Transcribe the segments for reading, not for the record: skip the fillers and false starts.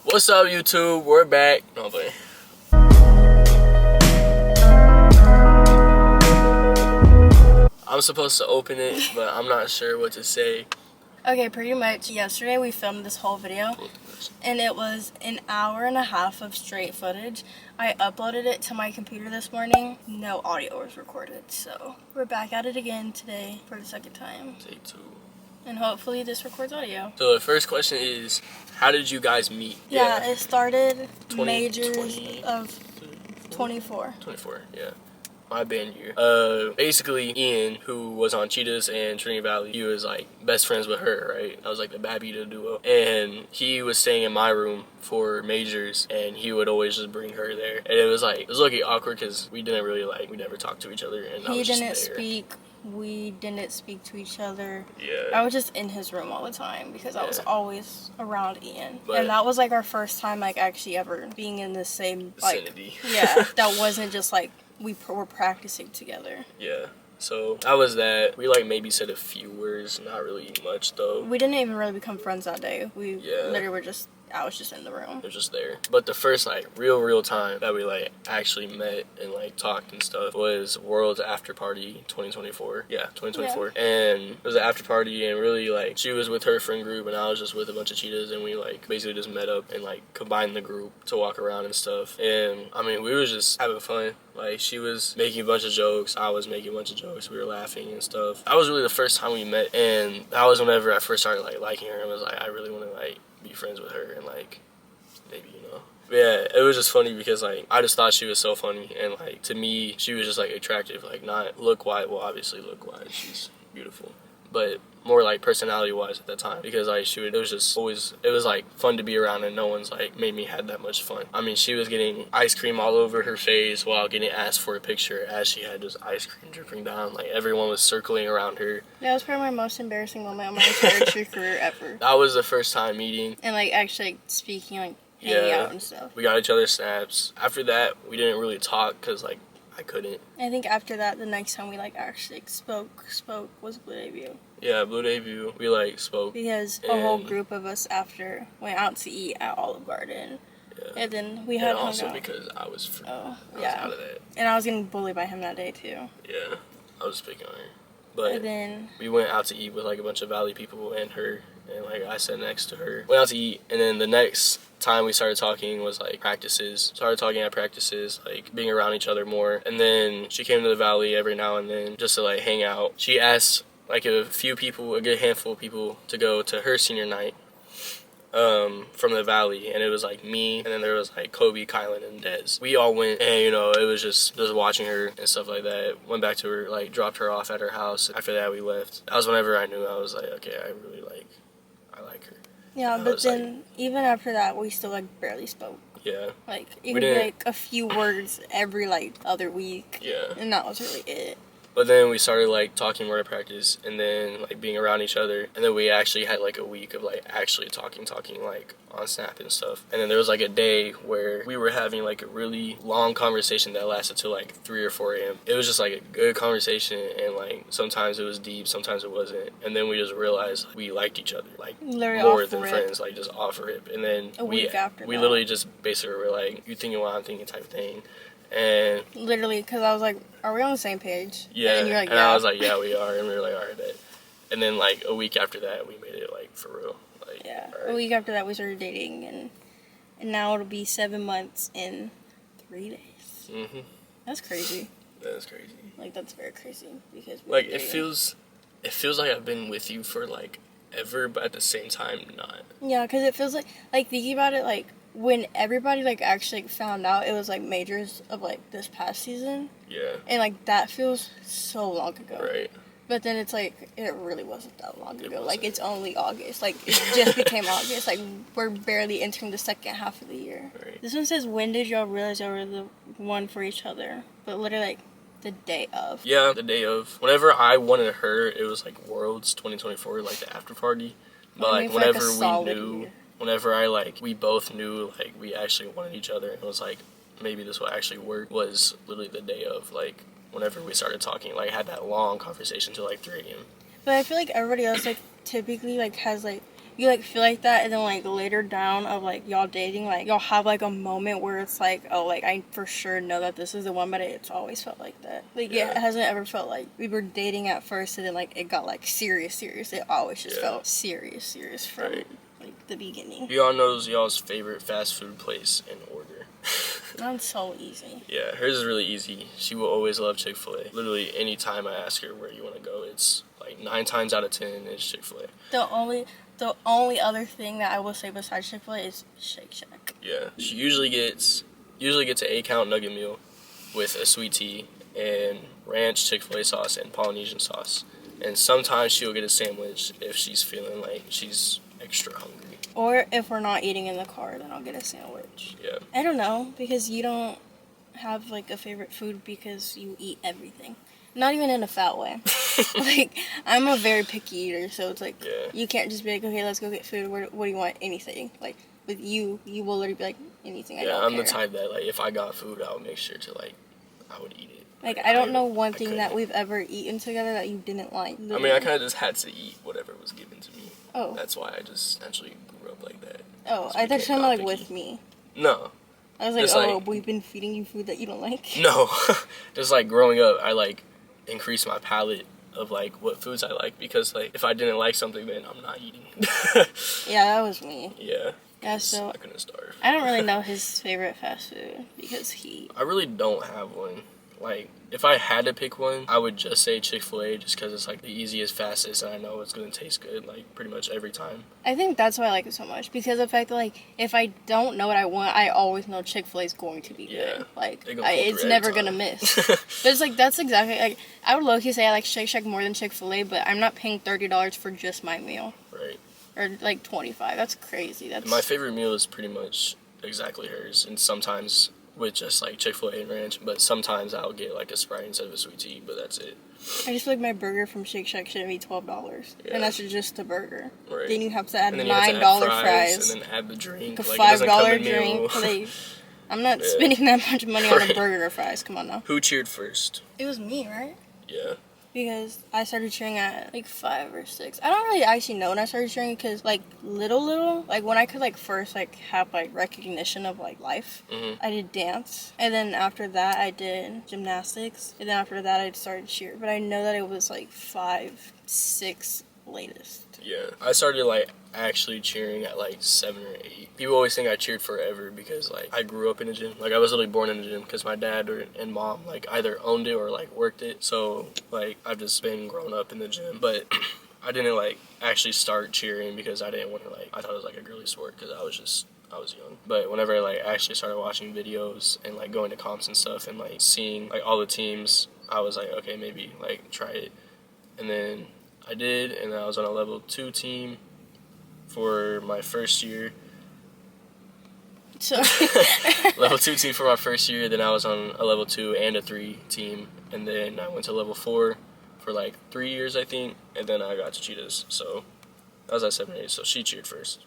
What's up, YouTube? We're back. No, but I'm supposed to open it, but I'm not sure what to say. Okay, pretty much yesterday we filmed this whole video, and it was an hour and a half of straight footage. I uploaded it to my computer this morning. No audio was recorded, so we're back at it again today for the second time. Take two. And hopefully this records audio. So the first question is, how did you guys meet? Yeah, it started majors of 24. 24, yeah. My band year. Basically, Ian, who was on Cheetahs and Trinity Valley, he was like best friends with her, right? I was like the Babita duo. And he was staying in my room for majors, and he would always just bring her there. And it was looking awkward because we didn't really we never talked to each other. And he didn't speak. We didn't speak to each other. Yeah. I was just in his room all the time because I was always around Ian. But and that was like our first time actually ever being in the same vicinity. Yeah, that wasn't just like we were practicing together. Yeah. So that was that. We maybe said a few words, not really much though. We didn't even really become friends that day. We literally were just, I was just in the room. It was just there. But the first real time that we actually met and talked and stuff was World's After Party 2024. Yeah, 2024. Yeah. And it was an after party, and really she was with her friend group and I was just with a bunch of cheetahs, and we basically just met up and combined the group to walk around and stuff. And I mean, we was just having fun. She was making a bunch of jokes, I was making a bunch of jokes, we were laughing and stuff. That was really the first time we met, and that was whenever I first started liking her and was I really want to be friends with her and maybe, you know. But yeah, it was just funny because I just thought she was so funny, and to me she was just attractive, not look-wise. Well, obviously look-wise she's beautiful, but more personality-wise at that time, because it was just always, it was fun to be around, and no one's made me had that much fun. I mean, she was getting ice cream all over her face while getting asked for a picture as she had just ice cream dripping down. Everyone was circling around her. That was probably my most embarrassing moment of my entire cheer career ever. That was the first time meeting. And actually speaking, hanging out and stuff. We got each other's snaps. After that, we didn't really talk because I couldn't. I think after that, the next time we actually spoke was Blue Debut. Yeah, Blue Debut, we spoke. Because a whole group of us after went out to eat at Olive Garden. Yeah. And then we had hung out. Because I was free. I was out of that. And I was getting bullied by him that day too. Yeah, I was picking on her. But and then we went out to eat with a bunch of Valley people and her, and I sat next to her. Went out to eat, and then the next time we started talking was practices. Started talking at practices, being around each other more. And then she came to the Valley every now and then just to hang out. She asked a good handful of people to go to her senior night from the Valley, and it was me, and then there was Kobe, Kylan, and Dez. We all went, and it was just watching her and stuff like that. Went back to her, dropped her off at her house. After that, we left. That was whenever I knew I was okay, I really I like her. Yeah, but then even after that, we still barely spoke. Yeah. Even a few words every other week. Yeah. And that was really it. But then we started talking more at practice, and then being around each other, and then we actually had a week of actually talking on Snap and stuff. And then there was a day where we were having a really long conversation that lasted till 3 or 4 a.m. It was just a good conversation, and sometimes it was deep, sometimes it wasn't. And then we just realized we liked each other more than friends, just off rip. And then we literally just basically were you thinking what I'm thinking type of thing. And literally, because I was are we on the same page? Yeah. And you're and I was yeah, we are. And we were all right, bet. And then a week after that, we made it for real. Yeah. Right. A week after that, we started dating, and now it'll be 7 months in 3 days. Mhm. That's crazy. That is crazy. That's very crazy because it feels like I've been with you for ever, but at the same time not. Yeah, because it feels thinking about it when everybody actually found out, it was majors of this past season. Yeah. And that feels so long ago. Right. But then it's it really wasn't that long ago. It's only August. It just became August. We're barely entering the second half of the year. Right. This one says, when did y'all realize y'all were the one for each other? But literally the day of. Yeah, the day of. Whenever I wanted her, it was Worlds 2024, the after party. But whenever we knew. Year. Whenever we both knew, we actually wanted each other, and it was maybe this will actually work, was literally the day of, whenever we started talking, had that long conversation till 3 a.m. But I feel everybody else, typically, has, you like feel like that, and then like later down of like y'all dating, like y'all have like a moment where it's like, oh, like I for sure know that this is the one, but it's always felt like that. Like yeah, it hasn't ever felt like we were dating at first and then like it got like serious. It always just felt serious from like the beginning. Y'all knows y'all's favorite fast food place in order. That's so easy. Yeah, hers is really easy. She will always love Chick-fil-A. Literally, anytime I ask her where you want to go, it's like 9 times out of 10 it's Chick-fil-A. The only other thing that I will say besides Chick-fil-A is Shake Shack. Yeah, she usually gets an 8-count nugget meal with a sweet tea and ranch, Chick-fil-A sauce, and Polynesian sauce. And sometimes she'll get a sandwich if she's feeling like she's extra hungry. Or if we're not eating in the car, then I'll get a sandwich. Yeah. I don't know, because you don't have like a favorite food because you eat everything. Not even in a fat way. Like, I'm a very picky eater, so it's like, you can't just be like, okay, let's go get food. What do you want? Anything. Like, with you will literally be like, anything. I don't care. I'm the type that, like, if I got food, I would make sure to, like, I would eat it. Like, I don't know one thing that we've ever eaten together that you didn't like. I mean, I kind of just had to eat whatever was given to me. Oh. That's why I just actually grew up like that. Oh, I thought you were like with me. No. I was like, we've been feeding you food that you don't like? No. Just, like, growing up, I, like, increased my palate of, like, what foods I like. Because, like, if I didn't like something, then I'm not eating. Yeah, that was me. Yeah. Yeah, so I couldn't starve. I don't really know his favorite fast food because I really don't have one. Like, if I had to pick one, I would just say Chick-fil-A just because it's, like, the easiest, fastest, and I know it's going to taste good, like, pretty much every time. I think that's why I like it so much, because of the fact that, like, if I don't know what I want, I always know Chick-fil-A is going to be good. Like, it's never going to miss. But it's, like, that's exactly, like, I would low-key say I like Shake Shack more than Chick-fil-A, but I'm not paying $30 for just my meal. Right. Or, like, $25. That's crazy. My favorite meal is pretty much exactly hers, and sometimes with just like Chick-fil-A and ranch, but sometimes I'll get like a Sprite instead of a sweet tea, but that's it. I just feel like my burger from Shake Shack shouldn't be $12, and that's just a burger. Right. Then you have to add $9 fries, and then add the drink, like a $5 drink. Like, I'm not spending that much money on a burger or fries. Come on now. Who cheered first? It was me, right? Yeah. Because I started cheering at like 5 or 6. I don't really actually know when I started cheering because like little, like when I could like first like have like recognition of like life, I did dance. And then after that I did gymnastics. And then after that I started cheer. But I know that it was like 5, 6 latest. Yeah. I started like actually cheering at like 7 or 8. People always think I cheered forever because like I grew up in a gym. Like I was literally born in a gym because my dad and mom like either owned it or like worked it. So like I've just been grown up in the gym. But I didn't like actually start cheering because I didn't want to like, I thought it was like a girly sport because I was young. But whenever I like actually started watching videos and like going to comps and stuff and like seeing like all the teams, I was like, okay, maybe like try it. And then I did, and then I was on a level 2 team for my first year. So Level 2 team for my first year, then I was on a level 2 and a 3 team, and then I went to level 4 for like 3 years, I think, and then I got to Cheetahs. So I was at 7 or 8, so she cheered first.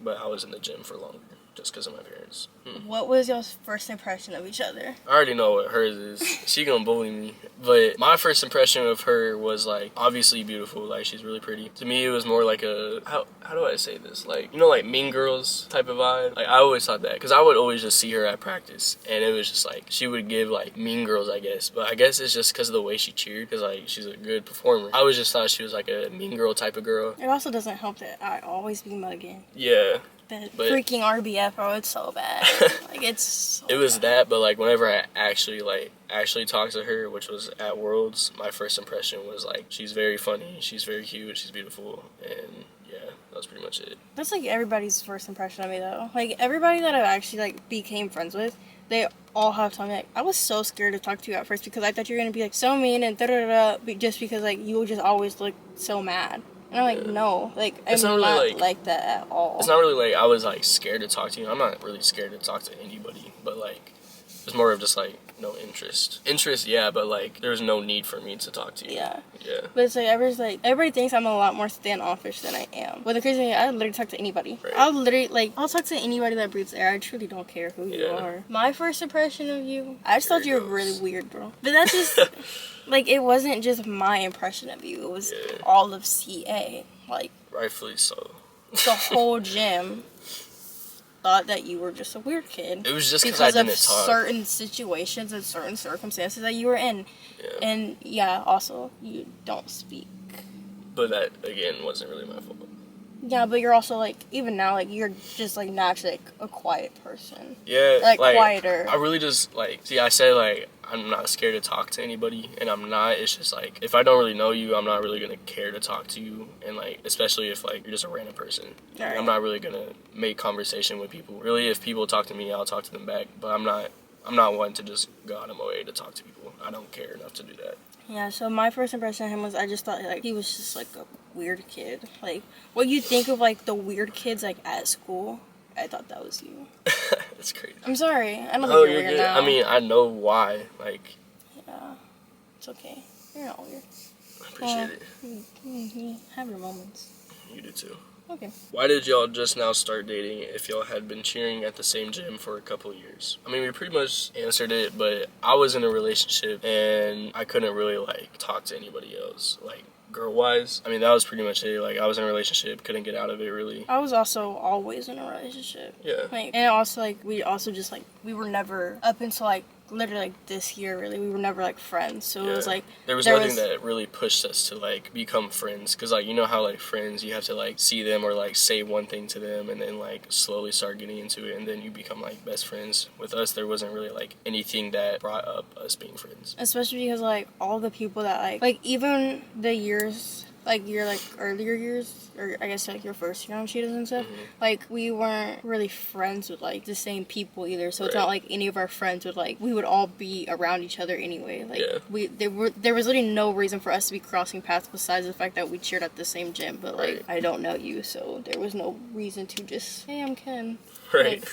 But I was in the gym for longer, just because of my parents. What was your first impression of each other? I already know what hers is. She gonna bully me. But my first impression of her was, like, obviously beautiful. Like, she's really pretty. To me, it was more like a, how do I say this? Like, you know, like Mean Girls type of vibe? Like, I always thought that. Because I would always just see her at practice. And it was just, like, she would give, like, Mean Girls, I guess. But I guess it's just because of the way she cheered. Because, like, she's a good performer. I always just thought she was, like, a Mean Girl type of girl. It also doesn't help that I always be mugging. Yeah. That freaking RBF, bro, it's so bad. Like, it's so It was bad. that, but, like, whenever I actually talked to her, which was at Worlds, my first impression was, like, she's very funny, she's very cute, she's beautiful, and, yeah, that was pretty much it. That's, like, everybody's first impression of me, though. Like, everybody that I actually, like, became friends with, they all have told me, like, I was so scared to talk to you at first because I thought you were going to be, like, so mean and da-da-da-da, just because, like, you would just always look so mad. And I'm like, no, like, I'm not like that at all. It's not really like I was, like, scared to talk to you. I'm not really scared to talk to anybody, but, like, it's more of just, like, no interest. Interest, yeah, but, like, there's no need for me to talk to you. Yeah. Yeah. But it's like, everybody thinks I'm a lot more standoffish than I am. But the crazy thing, I literally talk to anybody. Right. I'll talk to anybody that breathes air. I truly don't care who you are. My first impression of you, I just thought you were really weird, bro. But that's just, like, it wasn't just my impression of you. It was all of CA. Like, Rightfully so. The whole gym thought that you were just a weird kid. It was just because I didn't of talk. certain situations and certain circumstances that you were in. Yeah. And yeah, also you don't speak. But that again wasn't really my fault. Yeah, but you're also like, even now, like, you're just like naturally like a quiet person. Yeah, like quieter. I really just like, see, I say like I'm not scared to talk to anybody, and I'm not. It's just like if I don't really know you, I'm not really gonna care to talk to you, and like especially if like you're just a random person. Right. I'm not really gonna make conversation with people. Really, if people talk to me, I'll talk to them back. But I'm not one to just go out of my way to talk to people. I don't care enough to do that. Yeah, so my first impression of him was I just thought like he was just like a weird kid. Like what you think of like the weird kids like at school, I thought that was you. That's crazy. I'm sorry. I don't think Oh, you're you're weird good. now. I mean, I know why. Like, yeah, it's okay. You're not weird. I appreciate it. You have your moments. You do too. Okay. Why did y'all just now start dating if y'all had been cheering at the same gym for a couple of years? I mean, we pretty much answered it, but I was in a relationship and I couldn't really like talk to anybody else, like girl-wise. I mean, that was pretty much it. Like, I was in a relationship, couldn't get out of it really. I was also always in a relationship. Yeah. Like, and also like we also just like we were never up until like literally like this year really we were never like friends, so it was like there was nothing that really pushed us to like become friends, because like you know how like friends you have to like see them or like say one thing to them and then like slowly start getting into it and then you become like best friends. With us there wasn't really like anything that brought up us being friends, especially because like all the people that like even the years like your like earlier years, or I guess like your first year on Cheetahs and stuff, like we weren't really friends with like the same people either. So it's not like any of our friends would like, we would all be around each other anyway. Like there was literally no reason for us to be crossing paths besides the fact that we cheered at the same gym. But like I don't know you, so there was no reason to just, hey, I'm Ken. Right.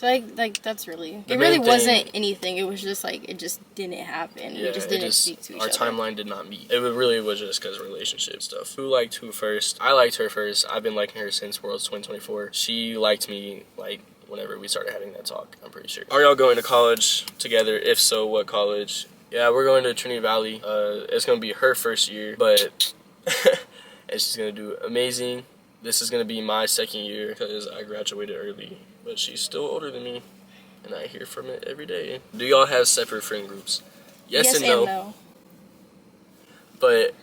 Like that's really, it really wasn't anything. It was just like it just didn't happen. We just didn't speak to each other. Our timeline did not meet. It really was just because of relationship stuff. Who liked who first? I liked her first. I've been liking her since Worlds 2024. She liked me like whenever we started having that talk, I'm pretty sure. Are y'all going to college together? If so, what college? Yeah, we're going to Trinity Valley. It's gonna be her first year, but and she's gonna do amazing. This is gonna be my second year because I graduated early. But she's still older than me, and I hear from it every day. Do y'all have separate friend groups? Yes and no. But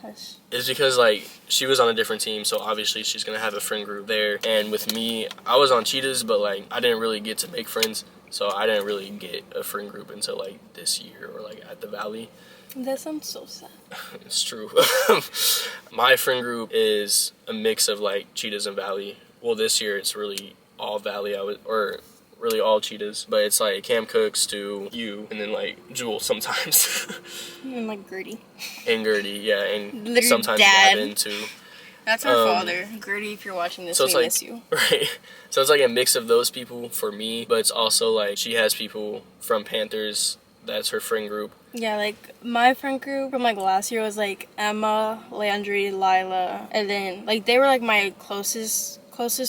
it's because, like, she was on a different team, so obviously she's going to have a friend group there. And with me, I was on Cheetahs, but, like, I didn't really get to make friends, so I didn't really get a friend group until, like, this year or, like, at the Valley. That sounds so sad. It's true. My friend group is a mix of, like, Cheetahs and Valley. Well, this year it's really all Valley, or really all Cheetahs, but it's like Cam Cook, Stu, you, and then like Jewel sometimes. And like Gertie. And Gertie, yeah, and literally sometimes Dad. Gavin too. That's our father. Gertie, if you're watching this, so we like, miss you. Right. So it's like a mix of those people for me, but it's also like she has people from Panthers. That's her friend group. Yeah, like my friend group from like last year was like Emma, Landry, Lila, and then like they were like my closest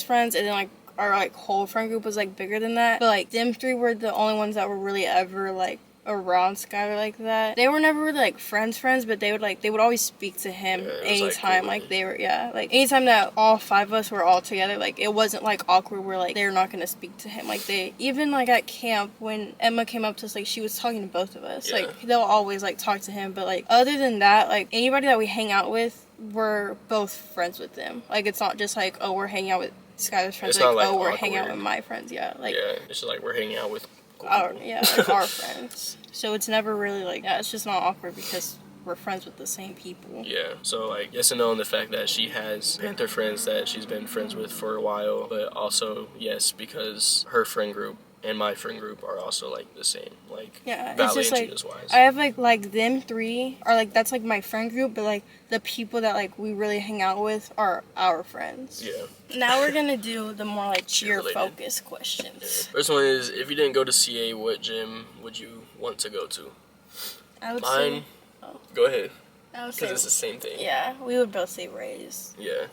friends, and then like our like whole friend group was like bigger than that. But like them three were the only ones that were really ever like around Skylar like that. They were never really like friends, but they would always speak to him anytime. Like they were, like anytime that all five of us were all together, like it wasn't like awkward where like they're not gonna speak to him. Like they even like at camp when Emma came up to us, like she was talking to both of us. Like they'll always like talk to him. But like other than that, like anybody that we hang out with, we're both friends with them. Like it's not just like, oh, we're hanging out with Skylar's friends, like, oh, we're hanging out with my friends. Like it's just like we're hanging out with our our friends. So it's never really like, it's just not awkward because we're friends with the same people. Yeah, so like yes and no in the fact that she has Panther friends that she's been friends with for a while, but also yes because her friend group and my friend group are also like the same, like Valley it's just, and like, Cheetahs wise. I have like them three are like, that's like my friend group, but like the people that like we really hang out with are our friends. Yeah. Now we're gonna do the more like cheer focused questions. First one is, if you didn't go to CA, what gym would you want to go to? I would say, go ahead. Because it's the same thing. Yeah, we would both say Rays. Yeah,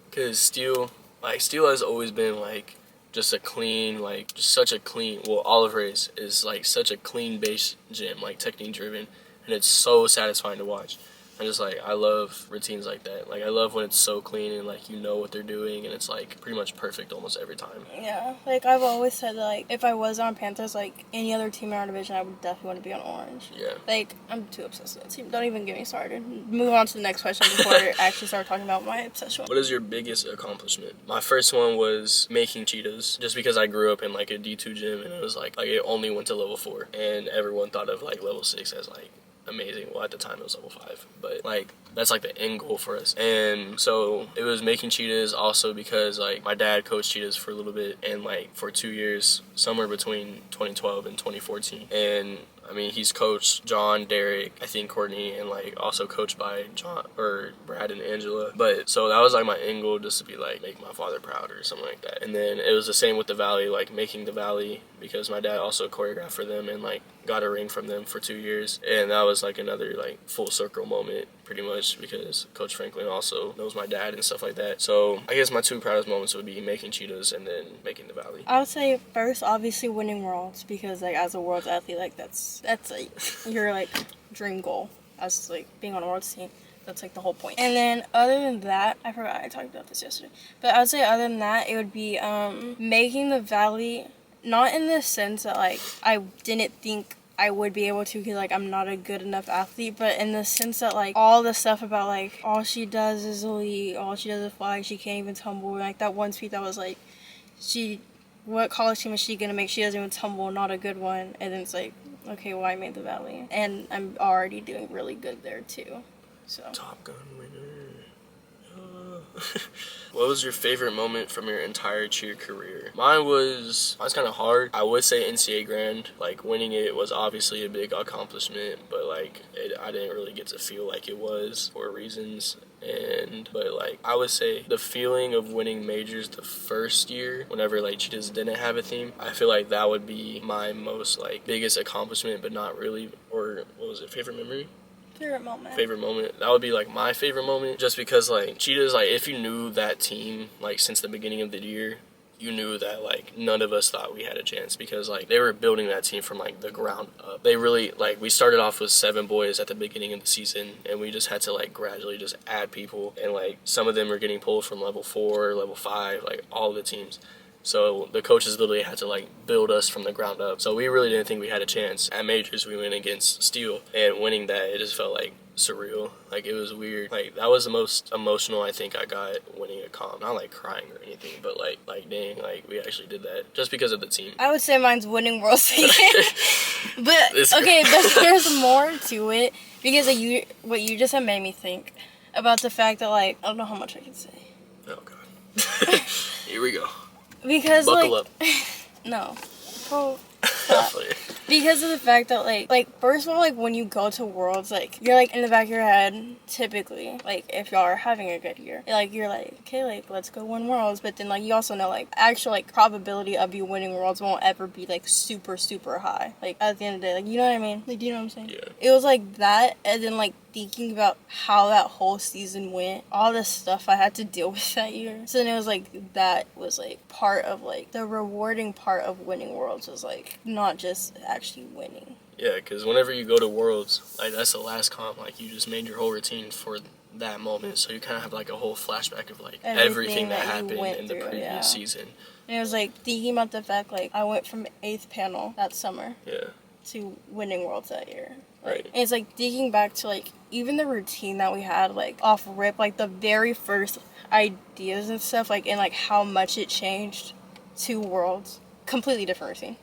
because Steel has always been like just a clean, like just such a clean. Well, Olive Rays is like such a clean base gym, like technique driven, and it's so satisfying to watch. I just like, I love routines like that. Like, I love when it's so clean and like you know what they're doing and it's like pretty much perfect almost every time. Yeah, like I've always said that, like if I was on Panthers, like any other team in our division, I would definitely want to be on Orange. Yeah. Like I'm too obsessed with that team. Don't even get me started. Move on to the next question before I actually start talking about my obsession. What is your biggest accomplishment? My first one was making cheetahs, just because I grew up in like a D2 gym and it was like it only went to level 4 and everyone thought of like level 6 as like amazing. Well, at the time it was level 5, but like that's like the end goal for us. And so it was making cheetahs also because like my dad coached cheetahs for a little bit and like for 2 years, somewhere between 2012 and 2014. And I mean, he's coached John, Derek, I think Courtney, and like also coached by John or Brad and Angela. But so that was like my end goal, just to be like make my father proud or something like that. And then it was the same with the Valley, like making the Valley, because my dad also choreographed for them and like got a ring from them for 2 years. And that was like another like full circle moment pretty much, because Coach Franklin also knows my dad and stuff like that. So I guess my 2 proudest moments would be making cheetahs and then making the Valley. I would say first, obviously winning worlds, because like as a worlds athlete, like that's like your like dream goal as like being on a worlds team. That's like the whole point. And then other than that, I forgot I talked about this yesterday, but I would say other than that, it would be making the Valley, not in the sense that like I didn't think I would be able to because like I'm not a good enough athlete, but in the sense that like all the stuff about like all she does is elite, all she does is fly, she can't even tumble, like that one speed that was like what college team is she gonna make? She doesn't even tumble, not a good one. And then it's like, okay, well I made the Valley, and I'm already doing really good there too. So Top Gun winner. What was your favorite moment from your entire cheer career? Mine's kind of hard. I would say NCAA Grand. Like winning it was obviously a big accomplishment, but like I didn't really get to feel like it was for reasons. But like I would say the feeling of winning majors the first year, whenever like Cheetahs didn't have a theme, I feel like that would be my most like biggest accomplishment, but not really. Or what was it? Favorite memory? Favorite moment. That would be like my favorite moment, just because like Cheetahs, like if you knew that team like since the beginning of the year, you knew that like none of us thought we had a chance, because like they were building that team from like the ground up. They really like, we started off with 7 boys at the beginning of the season, and we just had to like gradually just add people, and like some of them were getting pulled from level 4, level 5, like all the teams. So the coaches literally had to like build us from the ground up. So we really didn't think we had a chance. At majors, we went against Steele, and winning that, it just felt like surreal. Like it was weird. Like that was the most emotional I think I got winning a comp. Not like crying or anything, but like dang, like we actually did that just because of the team. I would say mine's winning Worlds again. But okay, but there's more to it, because like what you just said made me think about the fact that like I don't know how much I can say. Oh god. Here we go. Because buckle like up. No. Bro, stop. Because of the fact that like first of all, like when you go to Worlds, like you're like in the back of your head, typically, like if y'all are having a good year, like you're like, okay, like let's go win Worlds. But then like you also know like actual like probability of you winning Worlds won't ever be like super high. Like at the end of the day, like you know what I mean? Like do you know what I'm saying? Yeah. It was like that, and then like thinking about how that whole season went, all the stuff I had to deal with that year. So then it was like that was like part of like the rewarding part of winning Worlds, was like not just actually winning. Yeah, because whenever you go to Worlds, like that's the last comp, like you just made your whole routine for that moment, so you kind of have like a whole flashback of like everything that happened in the previous season. And it was like thinking about the fact like I went from 8th panel that summer to winning Worlds that year. Right. And it's like thinking back to like even the routine that we had like off rip, like the very first ideas and stuff, like and like how much it changed to Worlds. Completely different routine.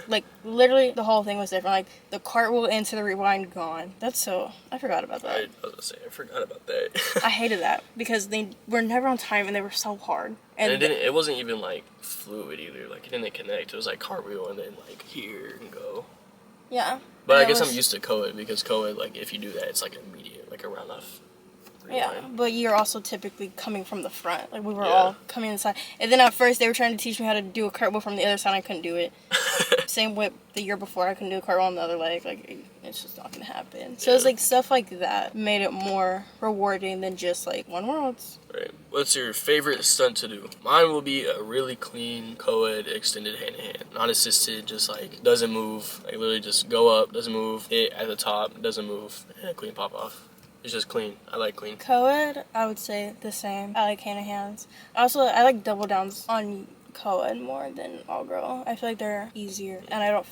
Like literally the whole thing was different. Like the cartwheel into the rewind gone. I forgot about that. I was gonna say, I forgot about that. I hated that because they were never on time and they were so hard. And it wasn't even like fluid either. Like it didn't connect. It was like cartwheel and then like here and go. Yeah. But I guess I'm used to co-ed, because co-ed, like if you do that, it's like immediate, like a round off. Yeah, but you're also typically coming from the front. Like we were all coming inside. And then at first they were trying to teach me how to do a cartwheel from the other side. I couldn't do it. Same with the year before. I couldn't do a cartwheel on the other leg. Like it's just not gonna happen. So it's like stuff like that made it more rewarding than just like one Worlds. Right. What's your favorite stunt to do? Mine will be a really clean co-ed extended hand to hand, not assisted. Just like doesn't move. Like literally just go up, doesn't move. Hit at the top, doesn't move, and a clean pop off. It's just clean. I like clean. Co-ed, I would say the same. I like hand-in-hands. Also, I like double downs on co-ed more than all-girl. I feel like they're easier, and I don't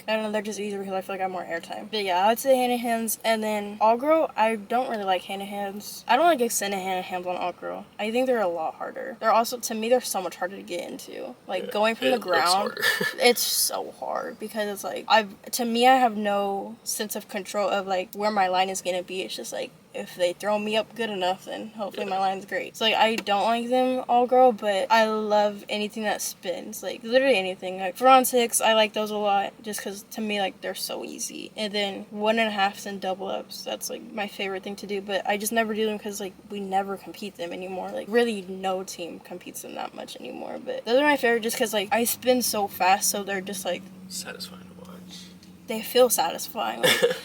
know, they're just easier because I feel like I have more airtime. But yeah, I would say hand-in-hands, and then all-girl, I don't really like hand-in-hands. I don't like extended hand-in-hands on all-girl. I think they're a lot harder. They're also, to me, they're so much harder to get into. Like, going from the ground, it's so hard because it's like, to me, I have no sense of control of like where my line is gonna be. It's just like, if they throw me up good enough, then hopefully my line's great. So, like, I don't like them all girl, but I love anything that spins. Like, literally anything. Like, front six, I like those a lot just because, to me, like, they're so easy. And then 1.5s and double ups. That's, like, my favorite thing to do. But I just never do them because, like, we never compete them anymore. Like, really no team competes them that much anymore. But those are my favorite just because, like, I spin so fast, so they're just, like... satisfying to watch. They feel satisfying. Like...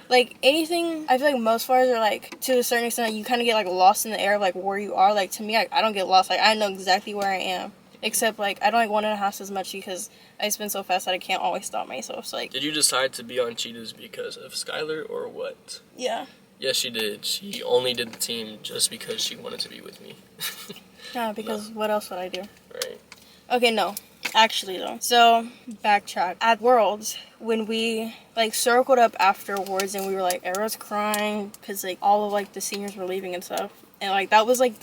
Like, anything, I feel like most flyers are, like, to a certain extent, like, you kind of get, like, lost in the air, like, where you are. Like, to me, I don't get lost. Like, I know exactly where I am. Except, like, I don't like 1.5 as much because I spin so fast that I can't always stop myself. So, like... Did you decide to be on Cheetahs because of Skylar or what? Yeah. Yes, she did. She only did the team just because she wanted to be with me. Yeah, because what else would I do? Right. Okay, no. Actually, though. So, backtrack. At Worlds, when we, like, circled up afterwards and we were, like, everyone's crying because, like, all of, like, the seniors were leaving and stuff. And, like, that was, like,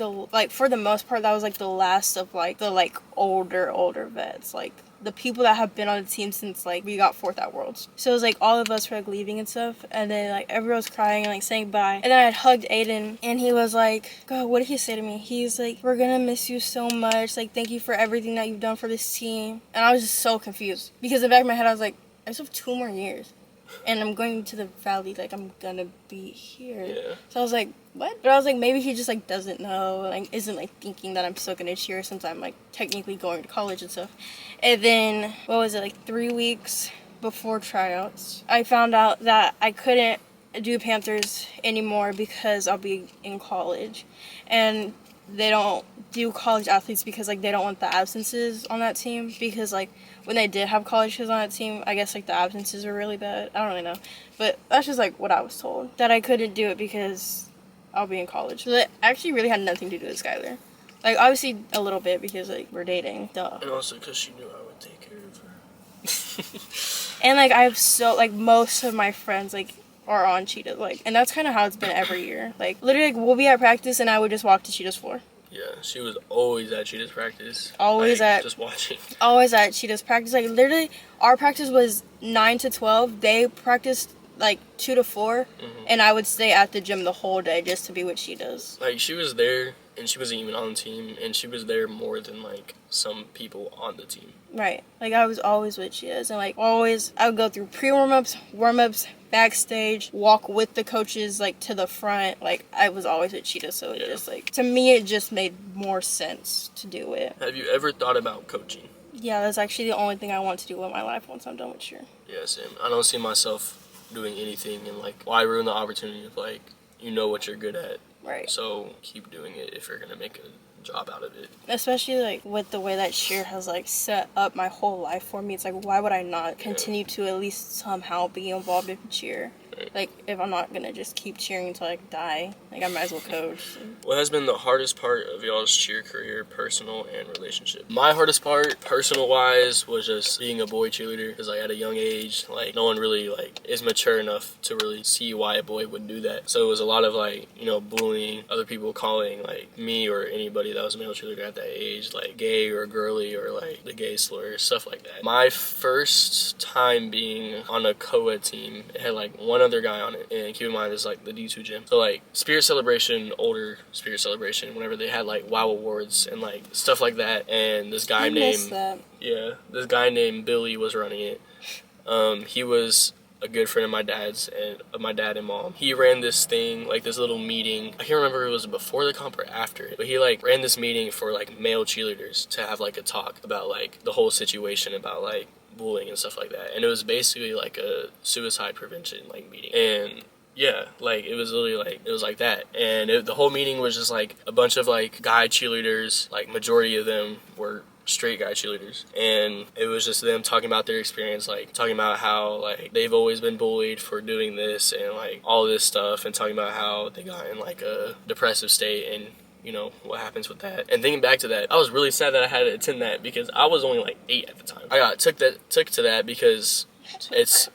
for the most part, that was, like, the last of, like, the, like, older vets. Like, the people that have been on the team since, like, we got 4th at Worlds. So it was, like, all of us were, like, leaving and stuff. And then, like, everyone was crying and, like, saying bye. And then I had hugged Aiden. And he was like, God, what did he say to me? He's like, we're gonna miss you so much. Like, thank you for everything that you've done for this team. And I was just so confused. Because in the back of my head, I was like, I still have 2 more years. And I'm going to the valley, like, I'm gonna be here. Yeah. So I was like, what? But I was like, maybe he just, like, doesn't know, like, isn't, like, thinking that I'm still gonna cheer since I'm, like, technically going to college and stuff. And then, what was it, like, 3 weeks before tryouts, I found out that I couldn't do Panthers anymore because I'll be in college. And they don't do college athletes because, like, they don't want the absences on that team because, like, when they did have college kids on that team, I guess, like, the absences were really bad. I don't really know. But that's just, like, what I was told. That I couldn't do it because I'll be in college. So that actually really had nothing to do with Skylar. Like, obviously, a little bit because, like, we're dating. Duh. And also because she knew I would take care of her. And, like, I have like, most of my friends, like, are on Cheetah. Like, and that's kind of how it's been every year. Like, literally, like, we'll be at practice and I would just walk to Cheetah's floor. Yeah, she was always at Cheetah's practice. Always like, at... just watching. Always at Cheetah's practice. Like, literally, our practice was 9 to 12. They practiced, like, 2 to 4. Mm-hmm. And I would stay at the gym the whole day just to be with Cheetahs. Like, she was there, and she wasn't even on the team, and she was there more than, like, some people on the team. Right. Like, I was always with Cheetahs. And, like, always, I would go through pre-warm-ups, warm-ups, backstage, walk with the coaches, like, to the front. Like, I was always with Cheetahs, so it just, like, to me, it just made more sense to do it. Have you ever thought about coaching? Yeah, that's actually the only thing I want to do with my life once I'm done with cheer. Yeah, same. I don't see myself doing anything, and, like, why ruin the opportunity if, like, you know what you're good at? Right. So keep doing it if you're going to make a job out of it. Especially, like, with the way that cheer has, like, set up my whole life for me. It's like, why would I not continue to at least somehow be involved in cheer? Right. Like, if I'm not gonna just keep cheering until I die, like, I might as well coach. What has been the hardest part of y'all's cheer career, personal and relationship? My hardest part, personal-wise, was just being a boy cheerleader. Because, like, at a young age, like, no one really, like, is mature enough to really see why a boy would do that. So it was a lot of, like, you know, bullying, other people calling, like, me or anybody that was a male cheerleader at that age, like, gay or girly or, like, the gay slur, stuff like that. My first time being on a co-ed team, it had, like, one other guy on it, and keep in mind it's like the D2 gym. So, like, Spirit Celebration, older Spirit Celebration, whenever they had, like, WOW Awards and, like, stuff like that, and this guy named Billy was running it. He was a good friend of my dad's and of my dad and mom. He ran this thing, like, this little meeting. I can't remember if it was before the comp or after it, but he, like, ran this meeting for, like, male cheerleaders to have, like, a talk about, like, the whole situation about, like, bullying and stuff like that. And it was basically like a suicide prevention, like, meeting. And yeah, like, it was literally like, it was like that. And the whole meeting was just like a bunch of, like, guy cheerleaders, like, majority of them were straight guy cheerleaders, and it was just them talking about their experience, like talking about how like they've always been bullied for doing this and like all this stuff, and talking about how they got in like a depressive state and you know what happens with that. And thinking back to that, I was really sad that I had to attend that because I was only like 8 at the time. I got took to that because it's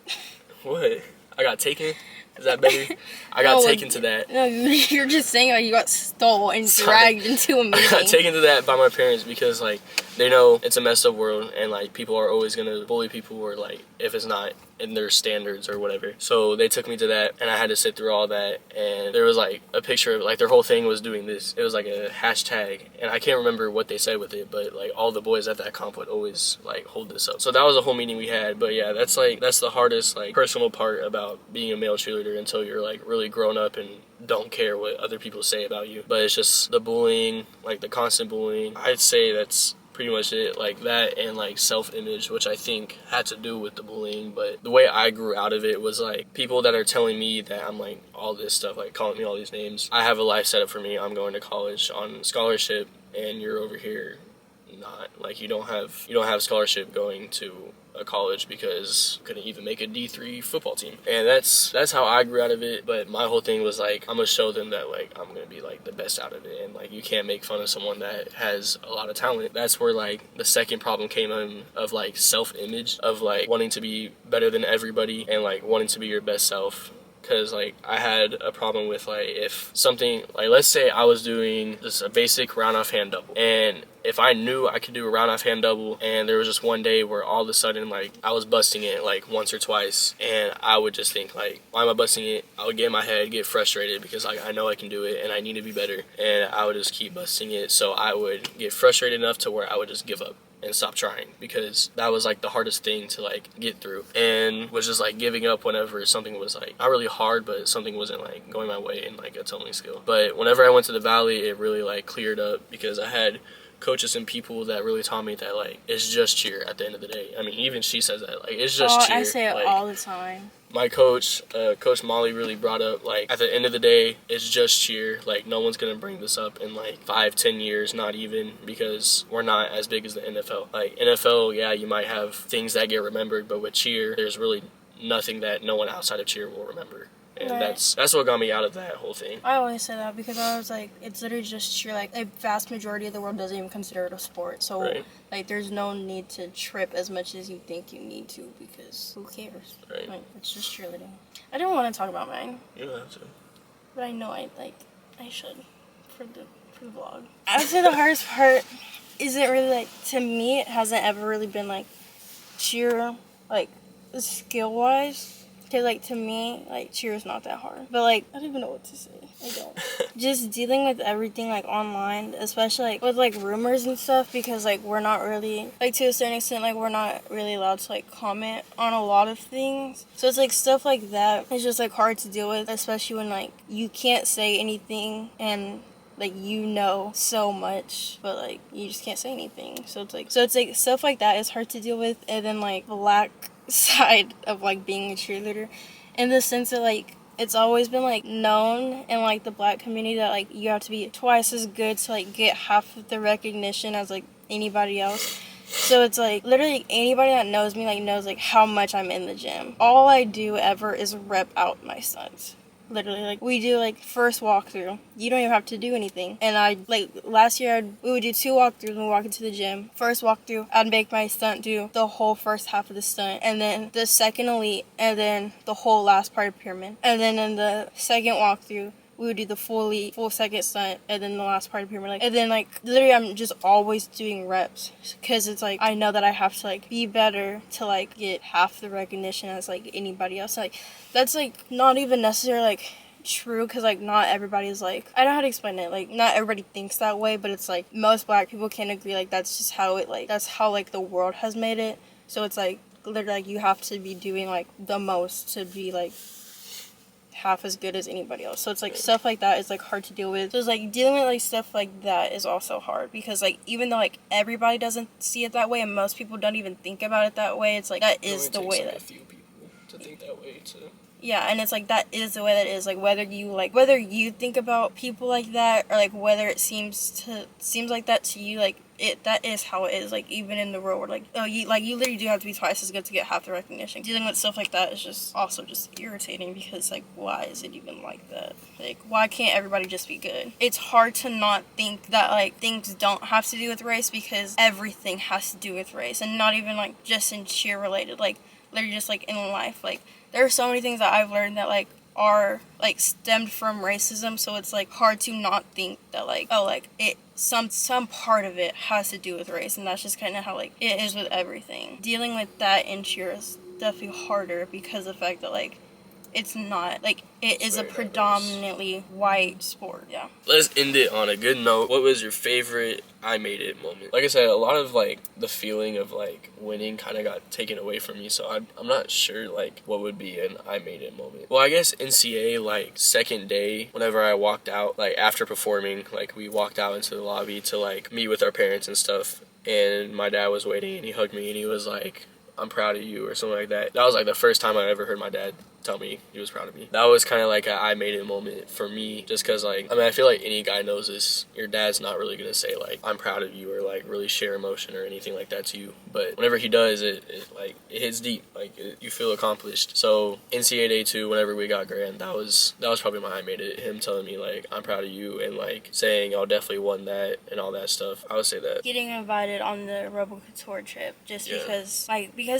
what I got taken. Is that better? I got taken to that. No, you're just saying like you got stole and dragged into a meeting. I got taken to that by my parents because like they know it's a messed up world and like people are always gonna bully people or like if it's not in their standards or whatever. So they took me to that and I had to sit through all that, and there was like a picture of like their whole thing was doing this. It was like a hashtag and I can't remember what they said with it, but like all the boys at that comp would always like hold this up. So that was a whole meeting we had. But yeah, that's the hardest like personal part about being a male cheerleader until you're like really grown up and don't care what other people say about you. But it's just the bullying, like the constant bullying. I'd say that's pretty much it, like that, and like self-image, which I think had to do with the bullying. But the way I grew out of it was like people that are telling me that I'm like all this stuff, like calling me all these names. I have a life set up for me. I'm going to college on scholarship and you're over here not. Like you don't have scholarship going to a college because you couldn't even make a D3 football team. And that's how I grew out of it. But my whole thing was like I'm gonna show them that like I'm gonna be like the best out of it, and like you can't make fun of someone that has a lot of talent. That's where like the second problem came in of like self-image, of like wanting to be better than everybody and like wanting to be your best self. Because like I had a problem with like if something like, let's say I was doing just a basic round off hand double, and if I knew I could do a round off hand double and there was just one day where all of a sudden like I was busting it like once or twice, and I would just think like, why am I busting it? I would get in my head, get frustrated because like I know I can do it and I need to be better, and I would just keep busting it. So I would get frustrated enough to where I would just give up and stop trying, because that was like the hardest thing to like get through, and was just like giving up whenever something was like not really hard but something wasn't like going my way in like a tumbling skill. But whenever I went to the Valley, it really like cleared up because I had coaches and people that really taught me that like it's just cheer at the end of the day. I mean, even she says that like it's just cheer. I say it like, all the time. My coach, Coach Molly, really brought up like at the end of the day it's just cheer. Like no one's gonna bring this up in like 5-10 years, not even, because we're not as big as the NFL. Like NFL, yeah, you might have things that get remembered, but with cheer there's really nothing that no one outside of cheer will remember. And right. that's what got me out of that whole thing. I always say that because I was like, it's literally just cheer. Like, a vast majority of the world doesn't even consider it a sport. So, right. Like, there's no need to trip as much as you think you need to, because who cares? Right. Like, it's just cheerleading. I didn't want to talk about mine. You don't have to. But I know I should for the vlog. I would say the hardest part isn't really, like, to me, it hasn't ever really been, like, cheer, like, skill-wise. Because, like, to me, like, cheer is not that hard. But, like, I don't even know what to say. I don't. Just dealing with everything, like, online, especially, like, with, like, rumors and stuff, because, like, we're not really, like, to a certain extent, like, we're not really allowed to, like, comment on a lot of things. So it's, like, stuff like that. It's just, like, hard to deal with, especially when, like, you can't say anything and, like, you know so much, but, like, you just can't say anything. So it's, like, stuff like that is hard to deal with. And then, like, black side of like being a cheerleader, in the sense that like it's always been like known in like the black community that like you have to be twice as good to like get half of the recognition as like anybody else. So it's like literally anybody that knows me like knows like how much I'm in the gym. All I do ever is rep out my stunts. Literally, like, we do, like, first walkthrough. You don't even have to do anything. And I, like, last year, we would do 2 walkthroughs when we walk into the gym. First walkthrough, I'd make my stunt do the whole first half of the stunt. And then the second elite, and then the whole last part of pyramid. And then in the second walkthrough, we would do the full second stunt, and then the last part of pyramid. Like, and then, like, literally, I'm just always doing reps. Because it's, like, I know that I have to, like, be better to, like, get half the recognition as, like, anybody else. Like, that's, like, not even necessarily, like, true, because, like, not everybody's, like, I don't know how to explain it. Like, not everybody thinks that way, but it's, like, most black people can agree, like, that's just how it, like, that's how, like, the world has made it. So it's, like, literally, like, you have to be doing, like, the most to be, like, half as good as anybody else. So it's like stuff like that is like hard to deal with. So it's like dealing with like stuff like that is also hard, because like even though like everybody doesn't see it that way and most people don't even think about it that way, it's like that is the way that a few people to think that way too. Yeah, and it's like that is the way that it is. Like whether you think about people like that, or like whether it seems like that to you, like that is how it is. Like, even in the real world, you literally do have to be twice as good to get half the recognition. Dealing with stuff like that is just also just irritating, because like, why is it even like that? Like, why can't everybody just be good? It's hard to not think that like things don't have to do with race, because everything has to do with race, and not even like just in cheer related, like literally just like in life. Like, there are so many things that I've learned that like are like stemmed from racism, so it's like hard to not think that like, oh, like it some part of it has to do with race, and that's just kind of how like it is with everything. Dealing with that in cheer is definitely harder, because of the fact that like it's not like it is a predominantly white sport. Yeah. Let's end it on a good note. What was your favorite I made it moment? Like I said, a lot of like the feeling of like winning kind of got taken away from me, so I'm not sure like what would be an I made it moment. Well, I guess NCA, like second day, whenever I walked out, like after performing, like we walked out into the lobby to like meet with our parents and stuff, and my dad was waiting, and he hugged me and he was like, "I'm proud of you," or something like that. That was like the first time I ever heard my dad tell me he was proud of me. That was kind of like a I made it moment for me, just because like, I mean, I feel like any guy knows this. Your dad's not really gonna say like, "I'm proud of you," or like really share emotion or anything like that to you, but whenever he does, it hits deep. Like, you feel accomplished. So NCAA Day 2, whenever we got grand, that was probably my I made it. Him telling me like, "I'm proud of you," and like saying, "I'll definitely won that," and all that stuff. I would say that. Getting invited on the Rebel Couture trip, just because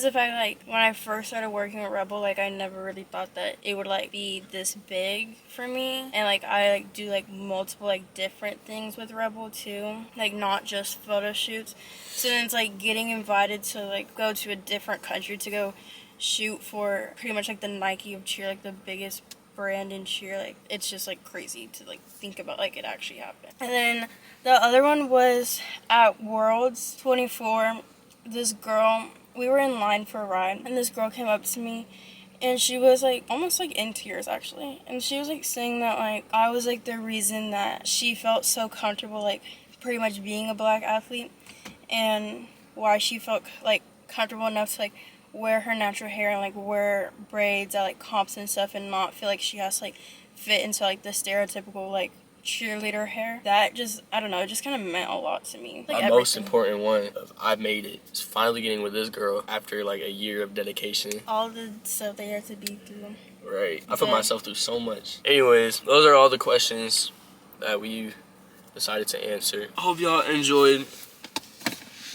if I like, when I first started working with Rebel, like I never really thought that it would like be this big for me, and like I like do like multiple like different things with Rebel too, like not just photo shoots. So then it's like getting invited to like go to a different country to go shoot for pretty much like the Nike of cheer, like the biggest brand in cheer. Like, it's just like crazy to like think about like it actually happened. And then the other one was at Worlds 24. This girl, we were in line for a ride, and this girl came up to me, and she was like almost like in tears actually, and she was like saying that like I was like the reason that she felt so comfortable like pretty much being a black athlete, and why she felt like comfortable enough to like wear her natural hair and like wear braids at like comps and stuff, and not feel like she has to like fit into like the stereotypical like cheerleader hair. That just, I don't know, it just kind of meant a lot to me. Like, my most important one of I've made it is finally getting with this girl after like a year of dedication. All the stuff they have to be through. Right. I put myself through so much. Anyways, those are all the questions that we decided to answer. I hope y'all enjoyed.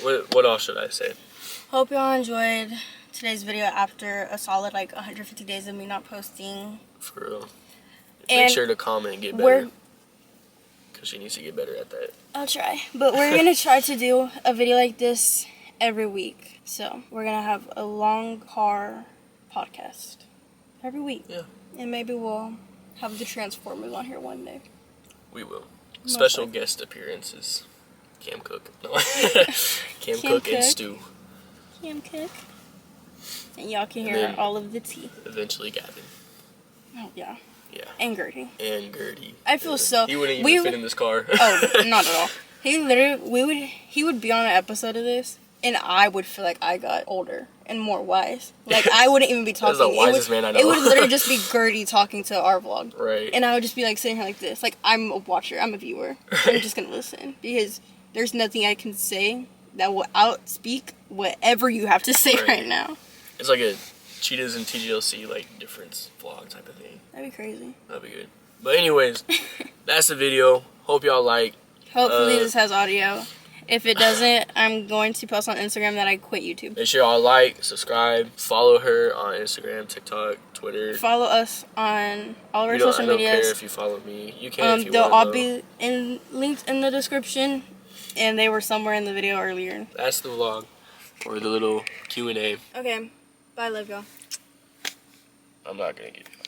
What else should I say? Hope y'all enjoyed today's video after a solid like 150 days of me not posting. For real. Make sure to comment and get better. Because she needs to get better at that. I'll try. But we're going to try to do a video like this every week. So we're going to have a long car podcast every week. Yeah. And maybe we'll have the Transformers on here one day. We will. Special guest appearances. Cam Cook. No. Cam Cook and Stu. Cam Cook. And y'all can hear all of the tea. Eventually Gavin. Oh, yeah. Yeah. And Gertie. I feel so... He wouldn't even fit in this car. Oh, not at all. He literally... He would be on an episode of this, and I would feel like I got older and more wise. Like, I wouldn't even be talking. That's the wisest man I know. It would literally just be Gertie talking to our vlog. Right. And I would just be, like, sitting here like this. Like, I'm a watcher. I'm a viewer. Right. I'm just going to listen. Because there's nothing I can say that will outspeak whatever you have to say right now. It's like a Cheetahs and TGLC, like, difference vlog type of thing. That'd be crazy. That'd be good. But anyways, that's the video. Hope y'all like. Hopefully this has audio. If it doesn't, I'm going to post on Instagram that I quit YouTube. Make sure y'all like, subscribe, follow her on Instagram, TikTok, Twitter. Follow us on all of our social medias. I don't care if you follow me. You can if you they'll want all be linked in the description, and they were somewhere in the video earlier. That's the vlog, or the little Q&A. Okay, bye, love y'all. I'm not gonna give you